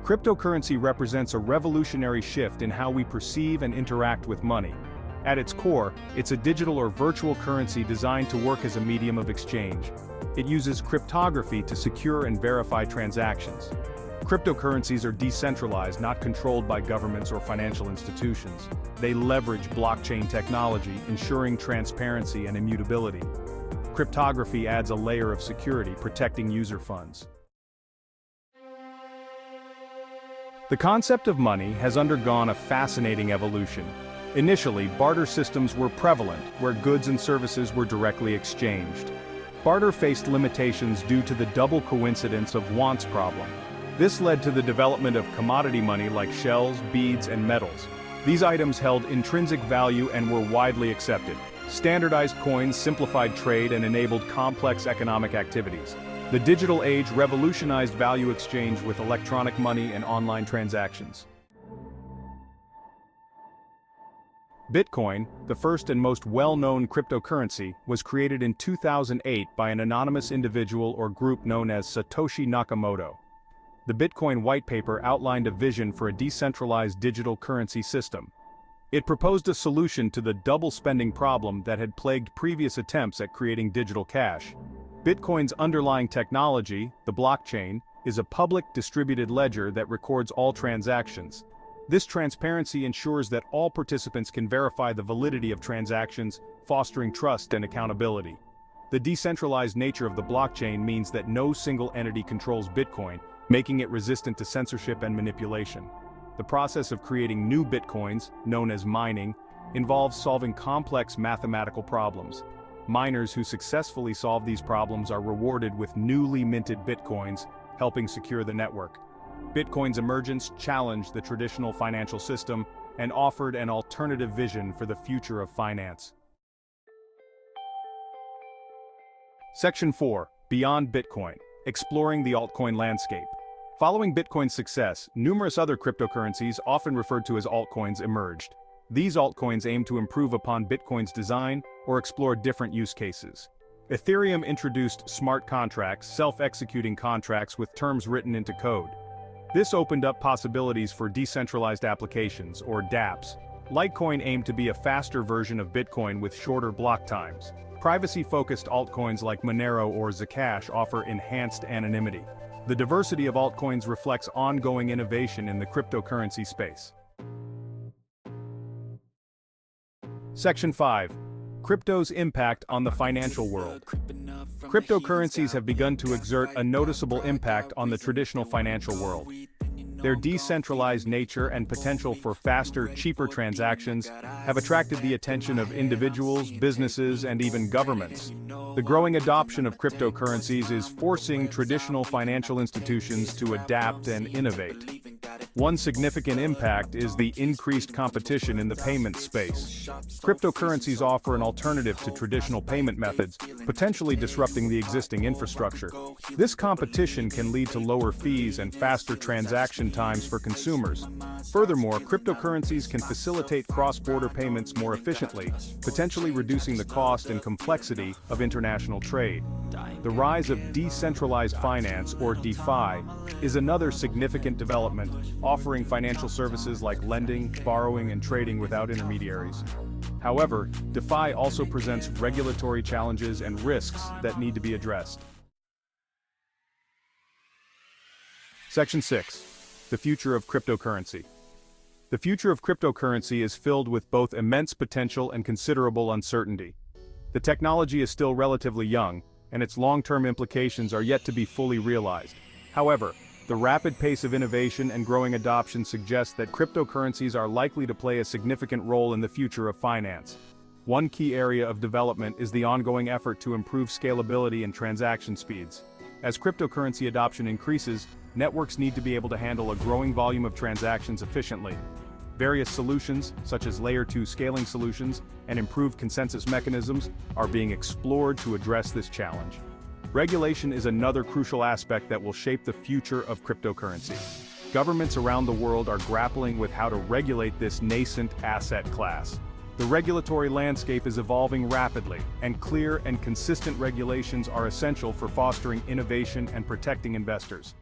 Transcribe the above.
Cryptocurrency represents a revolutionary shift in how we perceive and interact with money. At its core, it's a digital or virtual currency designed to work as a medium of exchange. It uses cryptography to secure and verify transactions. Cryptocurrencies are decentralized, not controlled by governments or financial institutions. They leverage blockchain technology, ensuring transparency and immutability. Cryptography adds a layer of security, protecting user funds. The concept of money has undergone a fascinating evolution. Initially, barter systems were prevalent, where goods and services were directly exchanged. Barter faced limitations due to the double coincidence of wants problem. This led to the development of commodity money like shells, beads, and metals. These items held intrinsic value and were widely accepted. Standardized coins simplified trade and enabled complex economic activities. The digital age revolutionized value exchange with electronic money and online transactions. Bitcoin, the first and most well-known cryptocurrency, was created in 2008 by an anonymous individual or group known as Satoshi Nakamoto. The Bitcoin white paper outlined a vision for a decentralized digital currency system. It proposed a solution to the double spending problem that had plagued previous attempts at creating digital cash. Bitcoin's underlying technology, the blockchain, is a public distributed ledger that records all transactions. This transparency ensures that all participants can verify the validity of transactions, fostering trust and accountability. The decentralized nature of the blockchain means that no single entity controls Bitcoin, making it resistant to censorship and manipulation. The process of creating new Bitcoins, known as mining, involves solving complex mathematical problems. Miners who successfully solve these problems are rewarded with newly minted Bitcoins, helping secure the network. Bitcoin's emergence challenged the traditional financial system and offered an alternative vision for the future of finance. Section 4. Beyond Bitcoin. Exploring the altcoin landscape. Following Bitcoin's success, numerous other cryptocurrencies, often referred to as altcoins, emerged. These altcoins aim to improve upon Bitcoin's design or explore different use cases. Ethereum introduced smart contracts, self-executing contracts with terms written into code. This opened up possibilities for decentralized applications, or dApps. Litecoin aimed to be a faster version of Bitcoin with shorter block times. Privacy-focused altcoins like Monero or Zcash offer enhanced anonymity. The diversity of altcoins reflects ongoing innovation in the cryptocurrency space. Section 5. Crypto's impact on the financial world. Cryptocurrencies have begun to exert a noticeable impact on the traditional financial world. Their decentralized nature and potential for faster, cheaper transactions have attracted the attention of individuals, businesses, and even governments. The growing adoption of cryptocurrencies is forcing traditional financial institutions to adapt and innovate. One significant impact is the increased competition in the payment space. Cryptocurrencies offer an alternative to traditional payment methods, potentially disrupting the existing infrastructure. This competition can lead to lower fees and faster transaction times for consumers. Furthermore, cryptocurrencies can facilitate cross-border payments more efficiently, potentially reducing the cost and complexity of international trade. The rise of decentralized finance, or DeFi, is another significant development, offering financial services like lending, borrowing, and trading without intermediaries. However, DeFi also presents regulatory challenges and risks that need to be addressed. Section 6. The future of cryptocurrency. The future of cryptocurrency is filled with both immense potential and considerable uncertainty. The technology is still relatively young, and its long-term implications are yet to be fully realized. However, the rapid pace of innovation and growing adoption suggests that cryptocurrencies are likely to play a significant role in the future of finance. One key area of development is the ongoing effort to improve scalability and transaction speeds. As cryptocurrency adoption increases, networks need to be able to handle a growing volume of transactions efficiently. Various solutions, such as Layer 2 scaling solutions and improved consensus mechanisms, are being explored to address this challenge. Regulation is another crucial aspect that will shape the future of cryptocurrency. Governments around the world are grappling with how to regulate this nascent asset class. The regulatory landscape is evolving rapidly, and clear and consistent regulations are essential for fostering innovation and protecting investors.